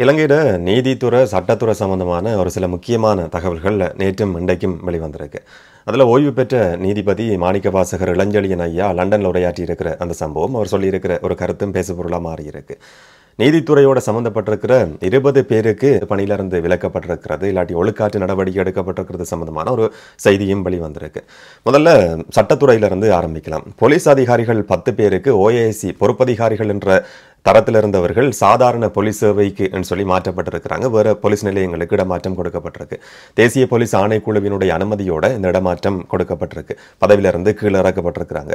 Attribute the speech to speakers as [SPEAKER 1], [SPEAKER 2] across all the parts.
[SPEAKER 1] இலங்கையில நீதித்துறை, சட்டத்துறை சம்பந்தமான ஒரு சில முக்கியமான தகவல்கள் நேற்றும் இன்றைக்கும் வெளிவந்திருக்கு. அதில் ஓய்வு பெற்ற நீதிபதி மாணிக்கவாசகர் இளஞ்செழியன் ஐயா லண்டனில் உரையாற்றியிருக்கிற அந்த சம்பவம், அவர் சொல்லியிருக்கிற ஒரு கருத்தும் பேசுபொருளாக மாறியிருக்கு. நீதித்துறையோட சம்மந்தப்பட்டிருக்கிற 20 பேருக்கு பணியிலிருந்து விலக்கப்பட்டிருக்கிறது, இல்லாட்டி ஒழுக்காற்று நடவடிக்கை எடுக்கப்பட்டிருக்கிறது சம்பந்தமான ஒரு செய்தியும் வெளிவந்திருக்கு. முதல்ல சட்டத்துறையிலிருந்து ஆரம்பிக்கலாம். போலீஸ் அதிகாரிகள் 10 பேருக்கு ஓஏசி பொறுப்பதிகாரிகள் என்ற தரத்தில் இருந்தவர்கள் சாதாரண போலீஸ் சேவைக்கு சொல்லி மாற்றப்பட்டிருக்கிறாங்க. வேற போலீஸ் நிலையங்களுக்கு இடமாற்றம் கொடுக்கப்பட்டிருக்கு. தேசிய போலீஸ் ஆணைக்குழுவினுடைய அனுமதியோட இந்த இடமாற்றம் கொடுக்கப்பட்டிருக்கு. பதவியிலிருந்து கீழே இறக்கப்பட்டிருக்கிறாங்க.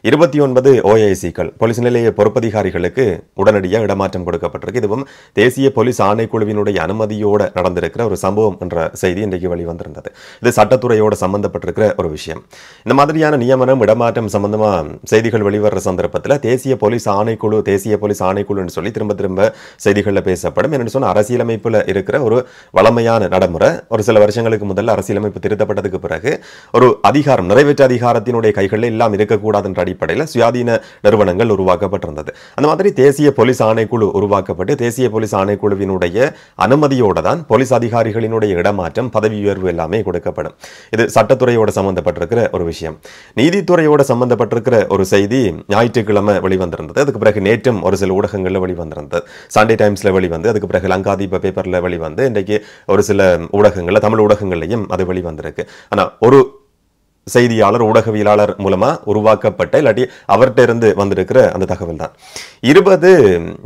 [SPEAKER 1] 29 ஓஏசிக்கள் போலீஸ் நிலைய பொறுப்பதிகாரிகளுக்கு உடனடியாக இடமாற்றம் கொடுக்கப்பட்டிருக்கு. இதுவும் தேசிய போலீஸ் ஆணைக்குழுவினுடைய அனுமதியோட நடந்திருக்கிற ஒரு சம்பவம் என்ற செய்தி இன்றைக்கு வெளிவந்திருந்தது. இது சட்டத்துறையோட சம்பந்தப்பட்டிருக்கிற ஒரு விஷயம். இந்த மாதிரியான நியமனம், இடமாற்றம் சம்பந்தமா செய்திகள் வெளிவர சந்தர்ப்பத்தில் தேசிய போலீஸ் ஆணைக்குழுன்னு சொல்லி திரும்ப திரும்ப செய்திகளில் பேசப்படும். என்னன்னு சொன்ன அரசியலமைப்புல இருக்கிற ஒரு வளமையான நடைமுறை. ஒரு சில வருஷங்களுக்கு முதல்ல அரசியலமைப்பு திருத்தப்பட்டதுக்கு பிறகு ஒரு அதிகாரம், நிறைவேற்ற அதிகாரத்தினுடைய கைகளில் எல்லாம் இருக்கக்கூடாது என்ற அடிப்படையில் சுயாதீன நிறுவனங்கள் உருவாக்கப்பட்டிருந்தது. அந்த மாதிரி தேசிய போலீஸ் ஆணைக்குழு உருவாக்கப்பட்டு தேசிய போலீஸ் ஆணைக்குழுவினுடைய அனுமதியோட தான் போலீஸ் அதிகாரிகளினுடைய இடமாற்றம், பதவி உயர்வு எல்லாமே கொடுக்கப்படும். இது சட்டத்துறையோட சம்பந்தப்பட்டிருக்கிற ஒரு விஷயம். நீதித்துறையோட சம்பந்தப்பட்டிருக்கிற ஒரு செய்தி ஞாயிற்றுக்கிழமை வெளிவந்திருந்தது. அதுக்கு பிறகு நேற்றும் ஒரு சில ஊடகங்களில் வெளிவந்திருந்தது. சண்டே டைம்ஸ்ல வெளிவந்து, அதுக்கு பிறகு லங்காதீப பேப்பர்ல வெளிவந்து, இன்றைக்கு ஒரு சில ஊடகங்கள்ல, தமிழ் ஊடகங்கள்லையும் அது வெளிவந்திருக்கு. ஆனா ஒரு செய்தியாளர், ஊடகவியலாளர் மூலமா உருவாக்கப்பட்ட, இல்லாட்டி அவர்கிட்ட இருந்து வந்திருக்கிற அந்த தகவல் தான். 20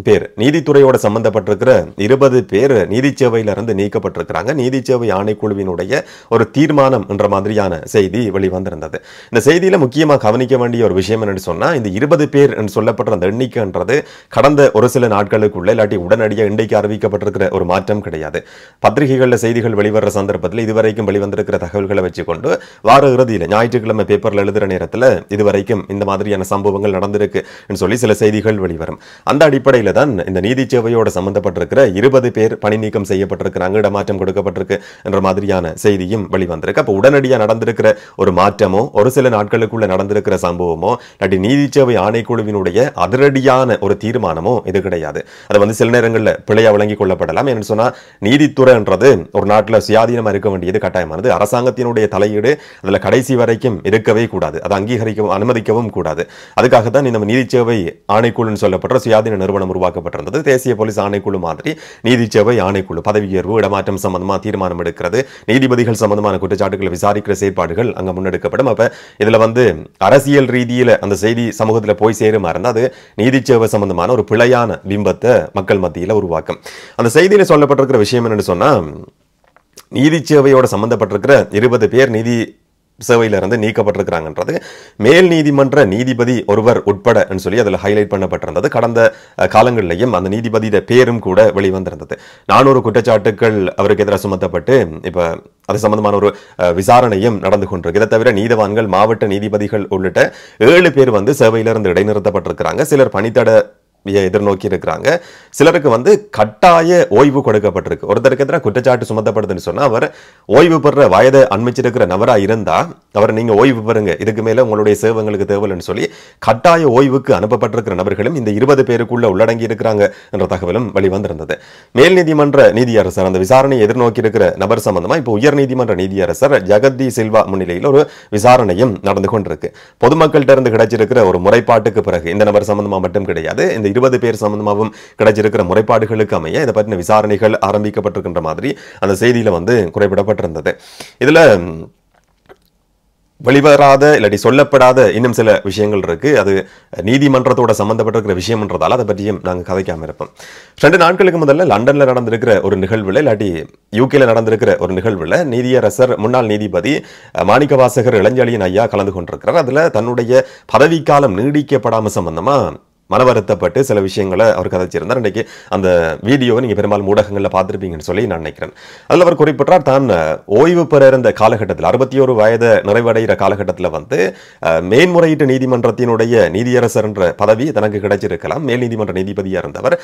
[SPEAKER 1] பேர் நீதித்துறையோட சம்பந்தப்பட்டிருக்கிற 20 பேர் நீதி சேவையிலிருந்து நீக்கப்பட்டிருக்கிறாங்க. நீதி சேவை ஆணைக்குழுவினுடைய ஒரு தீர்மானம் என்ற மாதிரியான செய்தி வெளிவந்திருந்தது. இந்த செய்தியில முக்கியமா கவனிக்க வேண்டிய ஒரு விஷயம் என்னன்னு சொன்னா, இந்த 20 பேர் என்று சொல்லப்படுற அந்த எண்ணிக்கைன்றது கடந்த ஒரு சில நாட்களுக்குள்ள, இல்லாட்டி உடனடியாக இன்றைக்கு அறிவிக்கப்பட்டிருக்கிற ஒரு மாற்றம் கிடையாது. பத்திரிகைகளில் செய்திகள் வெளிவர சந்தர்ப்பத்தில் இதுவரைக்கும் வெளிவந்திருக்கிற தகவல்களை வச்சுக்கொண்டு வார இறுதியில் ஞாயிற்றுக்கிழமை பேப்பர்ல எழுதுற நேரத்தில் இதுவரைக்கும் இந்த மாதிரியான சம்பவங்கள் நடந்திருக்கு சொல்லி சில செய்திகள் வெளிவரும். அந்த அடிப்படையில் தான் இந்த நீதி சேவையோட சம்பந்தப்பட்டிருக்கிற 20 பேர் பணி நீக்கம் செய்யப்பட்டிருக்கிறாங்க, இடமாற்றம் கொடுக்கப்பட்டிருக்கு என்ற மாதிரியான செய்தியும் வெளிவந்திருக்கு. அப்போ உடனடியாக நடந்திருக்கிற ஒரு மாற்றமோ, ஒரு சில நாட்களுக்குள்ள நடந்திருக்கிற சம்பவமோ, இல்லாட்டி நீதி சேவை ஆணைக்குழுவினுடைய அதிரடியான ஒரு தீர்மானமோ இது கிடையாது. அது சில நேரங்களில் பிழையா வழங்கிக் கொள்ளப்படலாம். என்று சொன்னா, நீதித்துறைன்றது ஒரு நாட்டில் சுயாதீனமா இருக்க வேண்டியது கட்டாயமானது. அரசாங்கத்தினுடைய தலையீடு அதுல கடைசி வரைக்கும் இருக்கவே கூடாது. அதை அங்கீகரிக்கவும் அனுமதிக்கவும் கூடாது. அதுக்காக தான் இந்த நீதி சேவை ஆணைக்குழுன்னு சொல்லப்படுற சுயாதீன நிறுவனம் உருவாக்கப்பட்டிருந்தது. தேசிய போலீஸ் ஆணைக்குழு மாதிரி நீதி சேவை ஆணைக்குழு பதவி உயர்வு, இடமாற்றம் சம்பந்தமா தீர்மானம் எடுக்கிறது, நீதிபதிகள் சம்பந்தமான குற்றச்சாட்டுகளை விசாரிக்கிற செயற்பாடுகள் அங்க முன்னெடுக்கப்படும். அப்ப இதுல அரசியல் ரீதியில அந்த செய்தி சமூகத்துல போய் சேருமா இருந்தா அது நீதி சேவை சம்பந்தமான ஒரு பிழையான பிம்பத்தை மக்கள் மத்தியில உருவாக்கும். அந்த செய்தியில சொல்லப்பட்டிருக்கிற விஷயம் என்னன்னு சொன்னா, நீதி சேவையோட சம்பந்தப்பட்டிருக்கிற 20 பேர் நீதி சேவையிலிருந்து நீக்கப்பட்டிருக்கிறாங்கன்றது மேல் நீதிமன்ற நீதிபதி ஒருவர் உட்பட சொல்லி அதில் ஹைலைட் பண்ணப்பட்டிருந்தது. கடந்த காலங்களிலேயும் அந்த நீதிபதி பேரும் கூட வெளிவந்திருந்தது. 400 குற்றச்சாட்டுகள் அவருக்கு எதிராக சுமத்தப்பட்டு இப்ப அது சம்பந்தமான ஒரு விசாரணையும் நடந்து கொண்டிருக்கு. இதை தவிர நீதிவான்கள், மாவட்ட நீதிபதிகள் உள்ளிட்ட 7 பேர் சேவையிலிருந்து இடைநிறுத்தப்பட்டிருக்கிறாங்க. சிலர் பணித்தட எதிர்நோக்கி இருக்கிறாங்க. சிலருக்கு கட்டாய ஓய்வு கொடுக்கப்பட்டிருக்கு. ஒருத்தருக்கு எதிராக குற்றச்சாட்டு சுமத்தப்படுதுன்னு சொன்னா, அவர் ஓய்வு பெற வயதை அண்மிச்சிருக்கிற நபரா இருந்தா அவர் நீங்க ஓய்வு பெறுங்க, இதுக்கு மேல உங்களுடைய சேவங்களுக்கு தேவைன்னு சொல்லி கட்டாய ஓய்வுக்கு அனுப்பப்பட்டிருக்கிற நபர்களும் இந்த 20 பேருக்குள்ள உள்ளடங்கி இருக்கிறாங்க என்ற தகவலும் வெளிவந்திருந்தது. மேல் நீதிமன்ற நீதியரசர் அந்த விசாரணையை எதிர்நோக்கி இருக்கிற நபர் சம்பந்தமா இப்போ உயர் நீதிமன்ற நீதியரசர் ஜெகதி சில்வா முன்னிலையில் ஒரு விசாரணையும் நடந்து கொண்டிருக்கு. பொதுமக்கள்கிட்ட இருந்து கிடைச்சிருக்கிற ஒரு முறைப்பாட்டுக்கு பிறகு, இந்த நபர் சம்பந்தமா மட்டும் கிடையாது, இந்த 20 பேர் சம்பந்தமாகவும் கிடைச்சிருக்கிற முறைப்பாடுகளுக்கு அமைய இதை பற்றின விசாரணைகள் ஆரம்பிக்கப்பட்டிருக்கின்ற மாதிரி அந்த செய்தியில குறிப்பிடப்பட்டிருந்தது. இதுல வெளிவராத இல்லாட்டி சொல்லப்படாத இன்னும் சில விஷயங்கள் இருக்கு. அது நீதிமன்றத்தோட சம்பந்தப்பட்டிருக்கிற விஷயம்ன்றதால அதை பற்றியும் நாங்கள் கதைக்காம இருப்போம். 2 நாட்களுக்கு முதல்ல லண்டன்ல நடந்திருக்கிற ஒரு நிகழ்வுல, இல்லாட்டி யூகேல நடந்திருக்கிற ஒரு நிகழ்வுல நீதியரசர் முன்னாள் நீதிபதி மாணிக்கவாசகர் இளஞ்செழியன் ஐயா கலந்து கொண்டிருக்கிறார். அதுல தன்னுடைய பதவிக்காலம் நீடிக்கப்படாம சம்பந்தமா மனவருத்தப்பட்டு சில விஷயங்களை அவர் கதைச்சிருந்தார். இன்றைக்கு அந்த வீடியோவை நீங்க பெரும்பாலும் ஊடகங்களில் பார்த்திருப்பீங்கன்னு சொல்லி நான் நினைக்கிறேன். அதில் அவர் குறிப்பிட்டார், தான் ஓய்வு பெற இருந்த காலகட்டத்தில் 61 வயது நிறைவடைகிற காலகட்டத்தில் மேன்முறையீட்டு நீதிமன்றத்தினுடைய நீதியரசர் என்ற பதவி தனக்கு கிடைச்சிருக்கலாம். மேல் நீதிமன்ற நீதிபதியாக இருந்தவர்.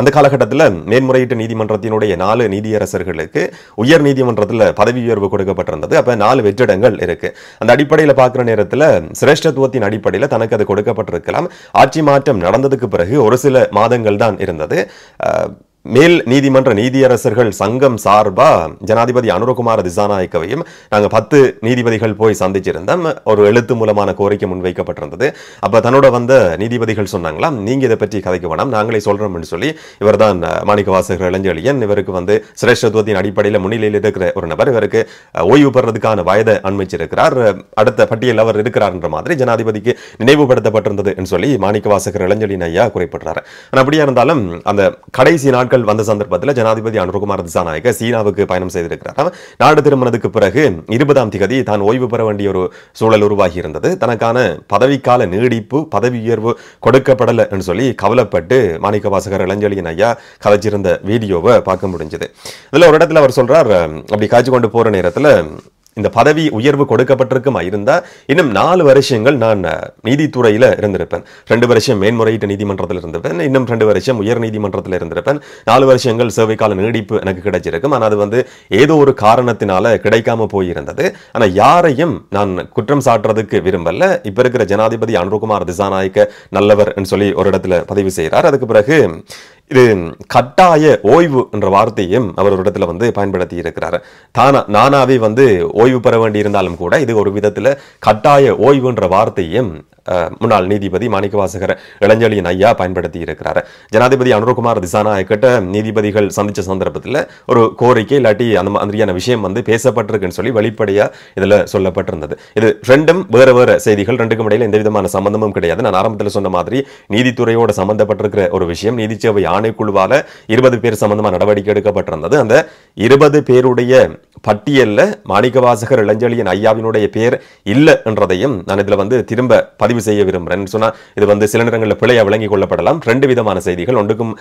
[SPEAKER 1] அந்த காலகட்டத்தில் மேன்முறையீட்டு நீதிமன்றத்தினுடைய 4 நீதியரசர்களுக்கு உயர் நீதிமன்றத்தில் பதவி உயர்வு கொடுக்கப்பட்டிருந்தது. அப்ப 4 வெற்றிடங்கள் இருக்கு. அந்த அடிப்படையில் பார்க்கிற நேரத்தில் சிரேஷ்டத்துவத்தின் அடிப்படையில் தனக்கு அது கொடுக்கப்பட்டிருக்கலாம். ஆட்சி மாற்றம் நடந்ததுக்கு பிறகு ஒரு சில மாதங்கள் தான் இருந்தது. மேல் நீதிமன்ற நீதியரசர்கள் சங்கம் சார்பா ஜனாதிபதி அனுரகுமார திசாநாயக்கவையும் நாங்க 10 நீதிபதிகள் போய் சந்திச்சிருந்தோம். ஒரு எழுத்து மூலமான கோரிக்கை முன்வைக்கப்பட்டிருந்தது. அப்ப தன்னோட வந்த நீதிபதிகள் சொன்னாங்களாம், நீங்க இதை பற்றி கதைக்க வேணாம், நாங்களே சொல்றோம்னு சொல்லி. இவர்தான் மாணிக்கவாசகர் இளஞ்செழியன். இவருக்கு சிரேஷ்டத்துவத்தின் அடிப்படையில் முன்னிலையில் இருக்கிற ஒரு நபர். இவருக்கு ஓய்வு பெறதுக்கான வயதை அண்மிச்சிருக்கிறார். அடுத்த பட்டியல் அவர் இருக்கிறார் என்ற மாதிரி ஜனாதிபதிக்கு நினைவுபடுத்தப்பட்டிருந்தது என்று சொல்லி மாணிக்கவாசகர் இளஞ்செழியன் ஐயா குறிப்பிட்டார். அப்படியா இருந்தாலும் அந்த கடைசி நாட்கள் வந்த சந்தர்ப்பத்தில் ஜனாதிபதி அனுரகுமார திசாநாயக்க சீனாவுக்கு பயணம் செய்திருக்கிறார். நாடு திரும்பினதுக்கு பிறகு 20ஆம் தேதி தான் ஓய்வு பெற வேண்டிய ஒரு சூழல் உருவாகி இருந்தது. தனக்கான பதவிக்கால நீடிப்பு, பதவி உயர்வு கொடுக்கப்படலை என்று சொல்லி கவலைப்பட்டு மாணிக்கவாசகர் இளஞ்செழியன் ஐயா கதைச்சிருந்த வீடியோவை பார்க்க முடிஞ்சது. இதுல ஒரு இடத்துல அவர் சொல்றார், அப்படி காய்ச்சி கொண்டு போற நேரத்தில் இந்த பதவி உயர்வு கொடுக்கப்பட்டிருக்குமா இருந்தா இன்னும் 4 வருஷங்கள் நான் நீதித்துறையில இருந்திருப்பேன். 2 வருஷம் மேன்முறையீட்டு நீதிமன்றத்தில் இருந்திருப்பேன், இன்னும் 2 வருஷம் உயர் நீதிமன்றத்தில் இருந்திருப்பேன். 4 வருஷங்கள் சேவைக்கால நீடிப்பு எனக்கு கிடைச்சிருக்கும். ஆனால் அது ஏதோ ஒரு காரணத்தினால கிடைக்காம போயிருந்தது. ஆனா யாரையும் நான் குற்றம் சாட்டுறதுக்கு விரும்பல. இப்ப இருக்கிற ஜனாதிபதி அனுரகுமார திசாநாயக்க நல்லவர் சொல்லி ஒரு இடத்துல பதிவு செய்கிறார். அதுக்கு பிறகு இது கட்டாய ஓய்வு என்ற வார்த்தையும் அவர் ஒரு இடத்துல பயன்படுத்தி இருக்கிறார். நானாவே ஓய்வு பெற வேண்டி இருந்தாலும் கூட இது ஒரு விதத்துல கட்டாய ஓய்வு என்ற வார்த்தையும் முன்னாள் நீதிபதி மாணிக்கவாசகர் இளஞ்செழியன் ஐயா பயன்படுத்தி இருக்கிறார். ஜனாதிபதி அனுரகுமார திசாநாயக்கிட்ட நீதிபதிகள் சந்திச்ச சந்தர்ப்பத்தில் ஒரு கோரிக்கை இல்லாட்டி அந்த மாதிரியான விஷயம் பேசப்பட்டிருக்குன்னு சொல்லி வெளிப்படையா இதுல சொல்லப்பட்டிருந்தது. இது ரெண்டும் வேற வேற செய்திகள், ரெண்டுக்கும் இடையில எந்த விதமான சம்பந்தமும் கிடையாது. நான் ஆரம்பத்தில் சொன்ன மாதிரி நீதித்துறையோட சம்பந்தப்பட்டிருக்கிற ஒரு விஷயம். நீதிச்சேவை ஆணைக்குழுவால 20 பேர் சம்பந்தமா நடவடிக்கை எடுக்கப்பட்டிருந்தது. அந்த 20 பேருடைய பட்டியல்ல மாணிக்கவாசகர் இளஞ்செழியன் ஐயாவினுடைய பேர் இல்ல என்றதையும் நான் இதுல திரும்ப பதிவு செய்ய விரும்புறேன். சொன்னா இது சில நேரங்களில் பிழையா விளங்கிக் கொள்ளப்படலாம். 2 விதமான செய்திகள், ஒன்றுக்கும்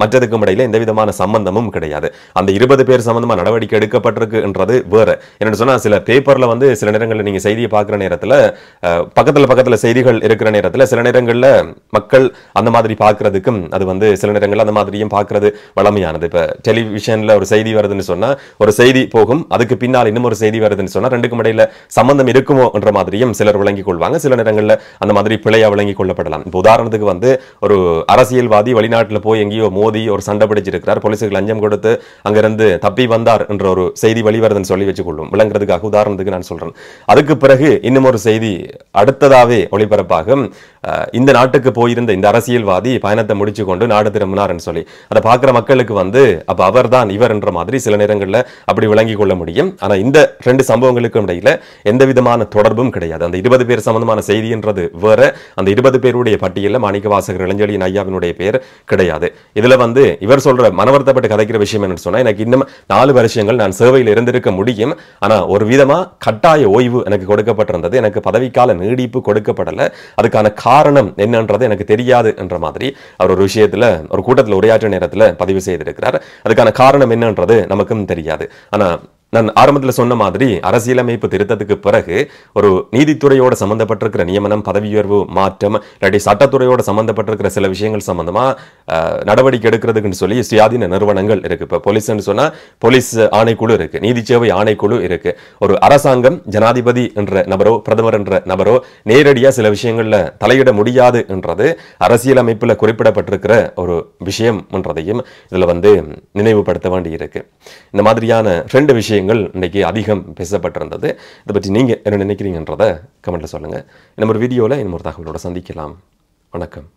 [SPEAKER 1] மற்றதுக்கும் இடையில எந்த விதமான சம்பந்தமும் கிடையாது. அந்த 20 பேர் சம்பந்தமா நடவடிக்கை எடுக்கப்பட்டிருக்கு என்றது வேற. என்னன்னு சொன்னா சில பேப்பர்ல சில நேரங்களில் நீங்க செய்தியை பார்க்கிற நேரத்துல பக்கத்துல செய்திகள் இருக்கிற நேரத்துல சில நேரங்கள்ல மக்கள் அந்த மாதிரி பார்க்கறதுக்கும் அது சில நேரங்கள்ல அந்த மாதிரியும் பார்க்கறது வளமையானது. இப்ப டெலிவிஷன்ல ஒரு செய்தி வருதுன்னு சொன்னா ஒரு செய்தி போகும், அதுக்கு பின்னால் இன்னும் ஒரு செய்தி வருதுன்னு சொன்னா ரெண்டுக்கும் இடையில சம்பந்தம் இருக்குமோ என்ற மாதிரியும் சிலர் விளங்கிக் கொள்வாங்க. சில நேரங்கள்ல அந்த மாதிரி பிழையா விளங்கிக் கொள்ளப்படலாம். இப்போ உதாரணத்துக்கு ஒரு அரசியல்வாதி வெளிநாட்டில் போய் எங்கேயோ மோதி ஒரு சண்டை பிடிச்சிருக்கிறார், போலீஸுக்கு லஞ்சம் கொடுத்து அங்கிருந்து தப்பி வந்தார் என்ற ஒரு செய்தி வெளிவருதுன்னு சொல்லி வச்சுக்கொள்ளும், விளங்குறதுக்காக உதாரணத்துக்கு நான் சொல்றேன். அதுக்கு பிறகு இன்னும் ஒரு செய்தி அடுத்ததாவே ஒளிபரப்பாகும், இந்த நாட்டுக்கு போயிருந்த இந்த அரசியல்வாதி பயணத்தை முடிச்சு கொண்டு நாடு திரும்பினார் சொல்லி அதை பார்க்கிற மக்களுக்கு அப்ப அவர் தான் இவர் என்ற மாதிரி சில நேரங்கள்ல அப்படி விளங்கிக் கொள்ள முடியும். ஆனா இந்த 2 சம்பவங்களுக்கும் இடையில எந்த விதமான தொடர்பும் கிடையாது. அந்த 20 பேர் சம்பந்தமான செய்தி என்றது வேற, அந்த 20 பேருடைய பட்டியலில் மாணிக்கவாசகர் இளஞ்செழியன் ஐயாவினுடைய பேர் கிடையாது. இதுல இவர் சொல்ற மனவர்த்தப்பட்டு கதைக்கிற விஷயம் என்னன்னு சொன்னா, எனக்கு இன்னும் 4 வருஷங்கள் நான் சேவையில் இருந்திருக்க முடியும், ஆனா ஒரு விதமா கட்டாய ஓய்வு எனக்கு கொடுக்கப்பட்டிருந்தது, எனக்கு பதவிக்கால நீடிப்பு கொடுக்கப்படல, அதுக்கான காரணம் என்னன்றது எனக்கு தெரியாது என்ற மாதிரி அவர் ஒரு விஷயத்துல ஒரு கூட்டத்தில் உரையாற்ற நேரத்தில் பதிவு செய்திருக்கிறார். அதுக்கான காரணம் என்னன்றது நமக்கும் தெரியாது. ஆனா நான் ஆரம்பத்தில் சொன்ன மாதிரி அரசியலமைப்பு திருத்தத்துக்கு பிறகு ஒரு நீதித்துறையோட சம்பந்தப்பட்டிருக்கிற நியமனம், பதவி உயர்வு, மாற்றம், இல்லாட்டி சட்டத்துறையோட சம்பந்தப்பட்டிருக்கிற சில விஷயங்கள் சம்பந்தமா நடவடிக்கை எடுக்கிறதுக்குன்னு சொல்லி சுயாதீன நிறுவனங்கள் இருக்கு. இப்போ போலீஸ்ன்னு சொன்னா போலீஸ் ஆணைக்குழு இருக்கு, நீதிச்சேவை ஆணைக்குழு இருக்கு. ஒரு அரசாங்கம் ஜனாதிபதி என்ற நபரோ பிரதமர் என்ற நபரோ நேரடியா சில விஷயங்கள்ல தலையிட முடியாது என்றது அரசியலமைப்புல குறிப்பிடப்பட்டிருக்கிற ஒரு விஷயம் என்றதையும் இதுல நினைவுபடுத்த வேண்டி இருக்கு. இந்த மாதிரியான 2 விஷயங்கள் இன்னைக்கு அதிகம் பேசப்பட்டிருந்தது. இதை பற்றி நீங்க என்ன நினைக்கிறீங்கன்றத கமெண்ட்ல சொல்லுங்க. இன்னும் ஒரு வீடியோல இன்னும் ஒரு தகவலோட சந்திக்கலாம். வணக்கம்.